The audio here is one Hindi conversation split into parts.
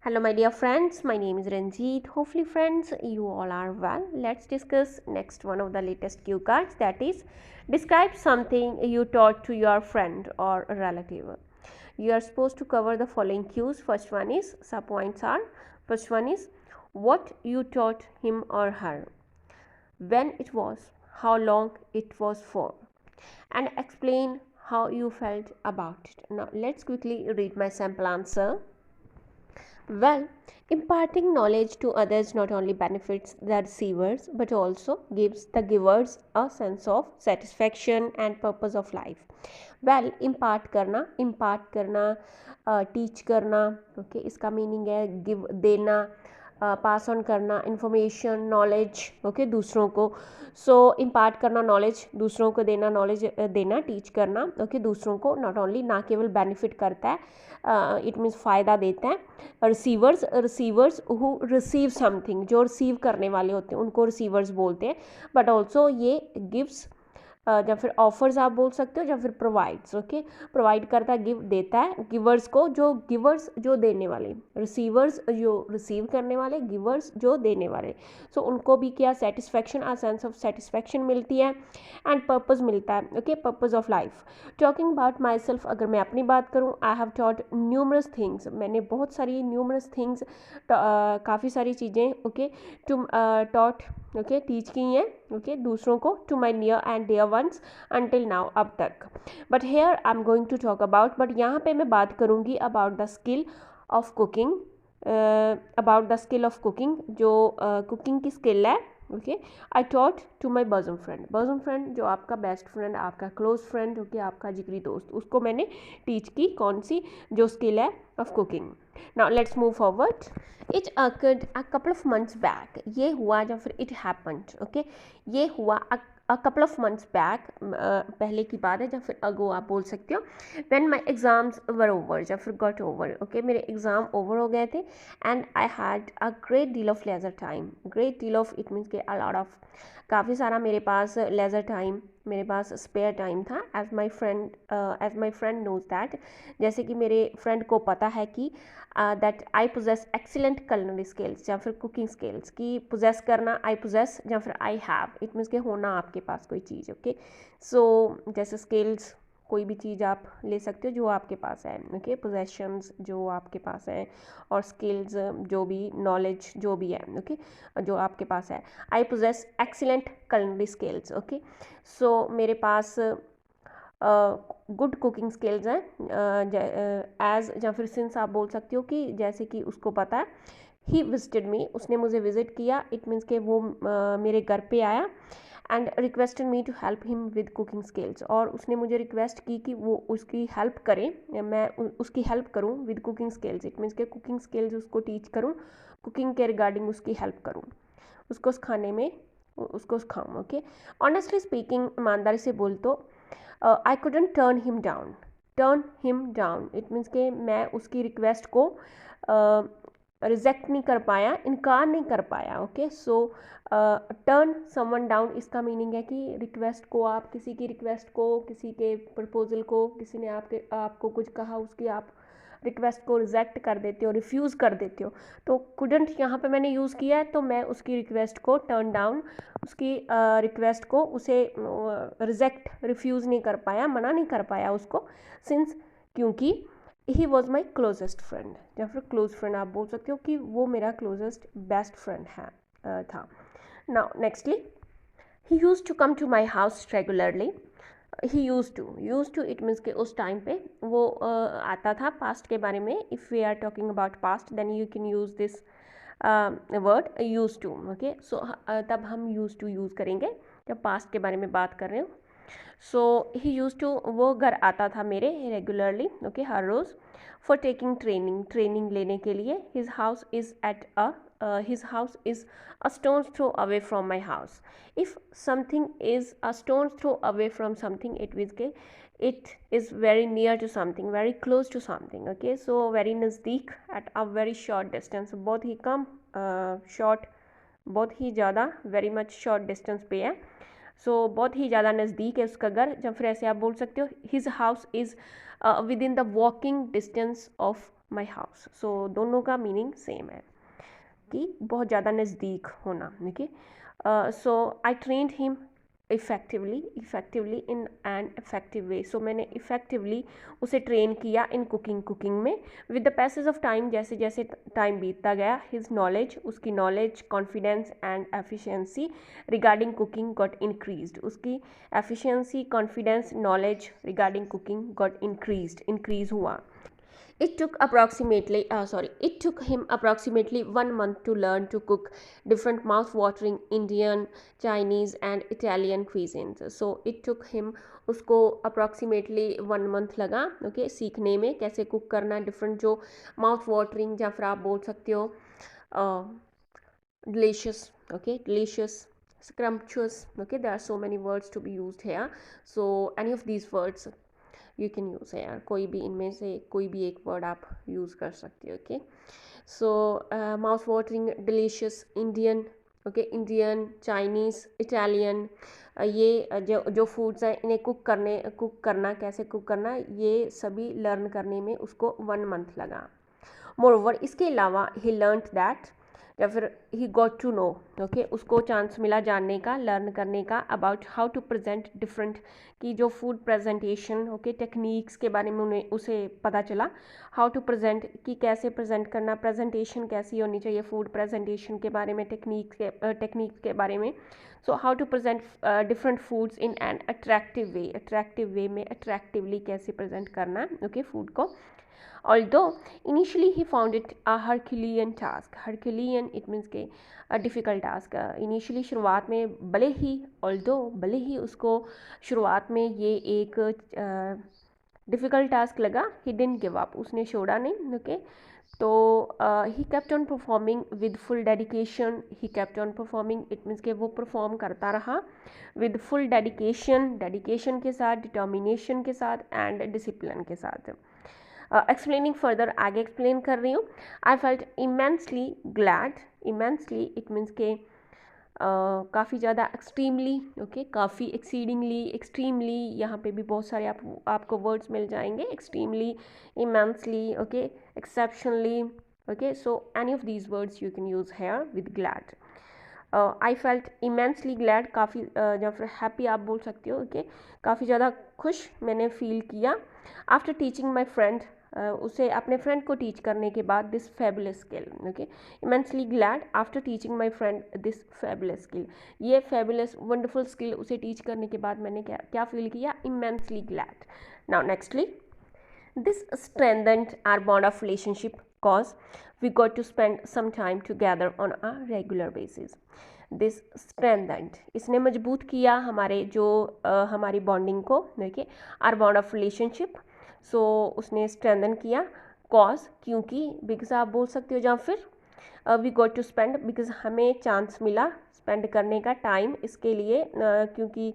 Hello, my dear friends. My name is Ranjit. Hopefully, friends, you all are well. Let's discuss next one of the latest cue cards, that is, describe something you taught to your friend or a relative. You are supposed to cover the following cues. First one is sub points are. First one is what you taught him or her, when it was, how long it was for, and explain how you felt about it. Now, let's quickly read my sample answer. Well, imparting knowledge to others not only benefits the receivers but also gives the givers a sense of satisfaction and purpose of life. Well, impart करना टीच करना ओके इसका मीनिंग है गिव देना पास ऑन करना इन्फॉर्मेशन नॉलेज ओके दूसरों को सो इम्पार्ट करना नॉलेज दूसरों को देना नॉलेज देना टीच करना ओके दूसरों को नॉट ओनली ना केवल बेनिफिट करता है इट मीन्स फ़ायदा देता है रिसीवर्स हु रिसीव समथिंग जो रिसीव करने वाले होते हैं उनको रिसीवर्स बोलते हैं बट ऑल्सो ये गिव्स या फिर ऑफर्स आप बोल सकते हो या फिर प्रोवाइड्स ओके प्रोवाइड करता है गिव देता है गिवर्स को जो गिवर्स जो देने वाले रिसीवर्स जो रिसीव करने वाले गिवर्स जो देने वाले सो उनको भी क्या satisfaction a sense of satisfaction मिलती है एंड पर्पस मिलता है okay purpose of life talking about myself अगर मैं अपनी बात करूँ I have taught numerous things मैंने बहुत सारी न्यूमरस थिंग्स काफ़ी सारी चीज़ें okay to taught okay teach की हैं ओके दूसरों को to my near and dear ones until now अब तक but here I am going to talk about but यहाँ पे मैं बात करूँगी about the skill of cooking about the skill of cooking जो कुकिंग की स्किल है okay I taught to my bosom friend जो आपका बेस्ट फ्रेंड आपका क्लोज फ्रेंड ओके आपका जिगरी दोस्त उसको मैंने टीच की कौन सी जो स्किल है of cooking now let's move forward it occurred a couple of months back ये हुआ या फिर इट हैपेंड ओके ये हुआ a couple of months back पहले की बात है या फिर अगो आप बोल सकते हो when my exams were over या फिर गॉट ओवर ओके मेरे एग्ज़ाम ओवर हो गए थे and I had a great deal of leisure time great deal of it means के अ लॉट ऑफ काफ़ी सारा मेरे पास लेजर टाइम मेरे पास स्पेयर टाइम था as my friend knows that जैसे कि मेरे फ्रेंड को पता है कि that I possess excellent culinary skills या फिर कुकिंग स्किल्स की पोजेस करना आई पोजेस या फिर आई हैव इट मीन्स के होना आपके पास कोई चीज़ ओके सो जैसे स्किल्स कोई भी चीज़ आप ले सकते हो जो आपके पास है ओके पोजेशंस जो आपके पास है और स्किल्स जो भी नॉलेज जो भी है ओके जो आपके पास है आई possess excellent culinary skills okay so मेरे पास गुड कुकिंग स्किल्स हैं एज या फिर सिंस आप बोल सकते हो कि जैसे कि उसको पता है ही विजिटेड मी उसने मुझे विज़िट किया इट मीन्स के वो मेरे घर पे आया and requested me to help him with cooking skills और उसने मुझे रिक्वेस्ट की कि वो उसकी हेल्प करें मैं उसकी हेल्प करूं with cooking skills it means के कुकिंग स्किल्स उसको टीच करूं कुकिंग के रिगार्डिंग उसकी हेल्प करूं उसको सिखाने में उसको सिखाऊँ ओके ऑनेस्टली स्पीकिंग ईमानदारी से बोल तो I couldn't turn him down it means के मैं उसकी रिक्वेस्ट को रिजेक्ट नहीं कर पाया इनकार नहीं कर पाया okay so turn someone down इसका मीनिंग है कि रिक्वेस्ट को आप किसी की रिक्वेस्ट को किसी के प्रपोजल को किसी ने आपको कुछ कहा उसकी आप रिक्वेस्ट को रिजेक्ट कर देते हो रिफ्यूज़ कर देते हो तो कुडंट यहाँ पे मैंने यूज़ किया है तो मैं उसकी रिक्वेस्ट को टर्न डाउन उसकी रिक्वेस्ट को उसे रिजेक्ट रिफ्यूज़ नहीं कर पाया मना नहीं कर पाया उसको सिंस क्योंकि he was my closest friend या फिर क्लोज फ्रेंड आप बोल सकते हो कि वो मेरा क्लोजेस्ट बेस्ट फ्रेंड है था now nextly he use to come to my house regularly he use to it means के उस टाइम पे वो आता था पास्ट के बारे में if we are talking about past then you can use this word use to okay so तब हम यूज़ टू यूज़ करेंगे जब पास्ट के बारे में बात कर रहे हो सो ही यूज़ टू वो घर आता था मेरे रेगुलरली ओके हर रोज़ फॉर टेकिंग ट्रेनिंग लेने के लिए his house is at his house is a stone's throw away from my house if something is a stone's throw away from something it means ke it is very near to something very close to something okay so very nazdeek at a very short distance बहुत ही कम short बहुत ही ज़्यादा very much short distance पे है so बहुत ही ज़्यादा नज़दीक है उसका घर या फिर ऐसे आप बोल सकते हो his house is within the walking distance of my house. So दोनों का मीनिंग सेम है कि बहुत ज़्यादा नज़दीक होना। Okay, so I trained him effectively in an effective way. So मैंने इफ़ेक्टिवली उसे ट्रेन किया इन कुकिंग में। With the passage of time, जैसे जैसे टाइम बीतता गया, हिज नॉलेज, उसकी knowledge, confidence and efficiency regarding cooking got increased. उसकी efficiency, confidence, knowledge regarding cooking got increase हुआ। It took him approximately 1 month to learn to cook different mouth-watering Indian, Chinese and Italian cuisines. So it took him, उसको approximately 1 month लगा, okay, सीखने में कैसे कुक करना different जो mouth watering या फिर आप बोल सकते हो delicious, okay, delicious, scrumptious, okay, there are so many words to be used here. So any of these words you can use है यार, कोई भी इनमें से कोई भी एक वर्ड आप यूज़ कर सकते हो। ओके, सो mouth watering, delicious, Indian, okay, Indian, Chinese, Italian, ये जो फूड्स हैं इन्हें कुक करना कैसे कुक करना, ये सभी लर्न करने में उसको 1 month लगा। मोरओवर, इसके अलावा ही लर्नड दैट, या फिर he got to know, okay, उसको चांस मिला जानने का, लर्न करने का about how to present different की जो फूड प्रेजेंटेशन, ओके, टेक्निक्स के बारे में उसे पता चला। हाउ टू प्रेजेंट कि कैसे प्रेजेंट करना, प्रेजेंटेशन कैसी होनी चाहिए फूड प्रेजेंटेशन के बारे में, टेक्निक्स के बारे में। So how to present different foods in an attractive way में अट्रैक्टिवली कैसे प्रेजेंट करना, ओके, फूड को। Although initially he found it a Herculean task, Herculean it means के a difficult task, initially शुरुआत में भले ही उसको शुरुआत में ये एक difficult task लगा, he didn't give up, उसने छोड़ा नहीं। ओके, तो he kept on performing with full dedication, he kept on performing it means के वो perform करता रहा with full dedication के साथ, determination के साथ and discipline के साथ। एक्सप्लेनिंग फर्दर, आगे एक्सप्लेन कर रही हूँ। I felt immensely glad, immensely it means के काफ़ी ज़्यादा, एक्सट्रीमली, ओके, काफ़ी, एक्सीडिंगली, एक्सट्रीमली, यहाँ पे भी बहुत सारे आपको वर्ड्स मिल जाएंगे, extremely, immensely, okay, exceptionally, okay, so any of these words you can use here with glad. I felt immensely glad, काफ़ी, या फिर हैप्पी आप बोल सकते हो, ओके, काफ़ी ज़्यादा खुश मैंने फील किया। आफ्टर टीचिंग माई फ्रेंड, उसे अपने फ्रेंड को टीच करने के बाद, this fabulous skill, okay, immensely glad after teaching my friend this fabulous skill, ये फैबुलस वंडरफुल स्किल उसे टीच करने के बाद मैंने क्या फील किया, immensely glad. Now nextly, this strengthened our bond of relationship cause we got to spend some time together on a regular basis. This strengthened, इसने मजबूत किया हमारे जो हमारी बॉन्डिंग को, देखिए, our bond of relationship, सो उसने स्ट्रेंथन किया, कॉज क्योंकि, बिकॉज आप बोल सकते हो, या फिर we got to spend because हमें चांस मिला स्पेंड करने का, टाइम इसके लिए, क्योंकि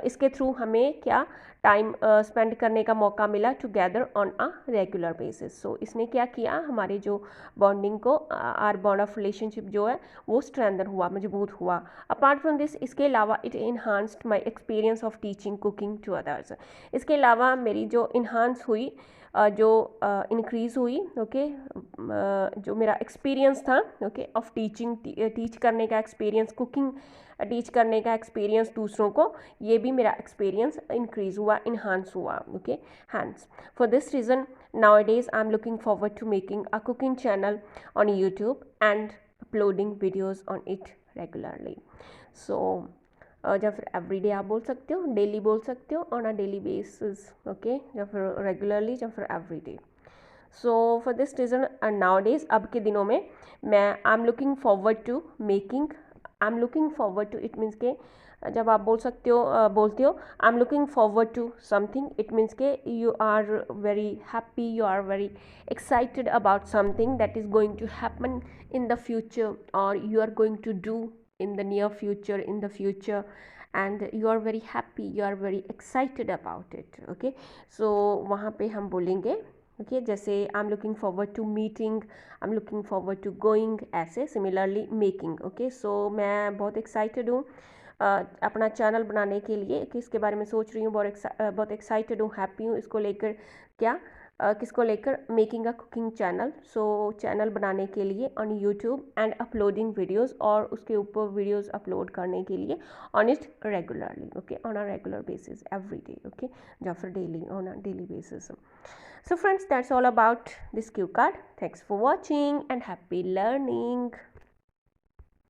इसके थ्रू हमें क्या टाइम स्पेंड करने का मौका मिला together on a regular basis. So इसने क्या किया, हमारे जो बॉन्डिंग को, आर बॉन्ड ऑफ रिलेशनशिप जो है वो स्ट्रेंथन हुआ, मजबूत हुआ। अपार्ट फ्रॉम दिस, इसके अलावा it enhanced my experience of teaching cooking to others, इसके अलावा मेरी जो इन्हांस हुई, जो इंक्रीज़ हुई, ओके, जो मेरा एक्सपीरियंस था, ओके, ऑफ टीच करने का एक्सपीरियंस, कुकिंग टीच करने का एक्सपीरियंस दूसरों को, ये भी मेरा एक्सपीरियंस इंक्रीज़ हुआ, इन्हांस हुआ, okay, hence. For this reason nowadays I'm looking forward to making a cooking channel on YouTube and uploading videos on it regularly. So या फिर एवरीडे आप बोल सकते हो, डेली बोल सकते हो, on a daily basis, okay, या फिर रेगुलरली, या फिर everyday. So for this reason nowadays, अब के दिनों में मैं I am looking forward to making, I am looking forward to, it means के जब आप बोलते हो I am looking forward to something, it means के you are very happy, you are very excited about something that is going to happen in the future, और you are going to do in the near future, in the future, and you are very happy, you are very excited about it, okay, so वहाँ पे हम बोलेंगे, okay, जैसे I'm looking forward to meeting, I'm looking forward to going, ऐसे similarly making, okay, so मैं बहुत excited हूँ अपना चैनल बनाने के लिए, कि इसके बारे में सोच रही हूँ, बहुत एक्साइटेड हूँ, हैप्पी हूँ इसको लेकर, क्या किसको लेकर, making a cooking channel. So channel बनाने के लिए on YouTube and uploading videos, और उसके ऊपर वीडियोस अपलोड करने के लिए on it regularly, okay, on a regular basis every day, okay, या फिर daily, on a daily basis. So friends, that's all about this cue card. Thanks for watching and happy learning.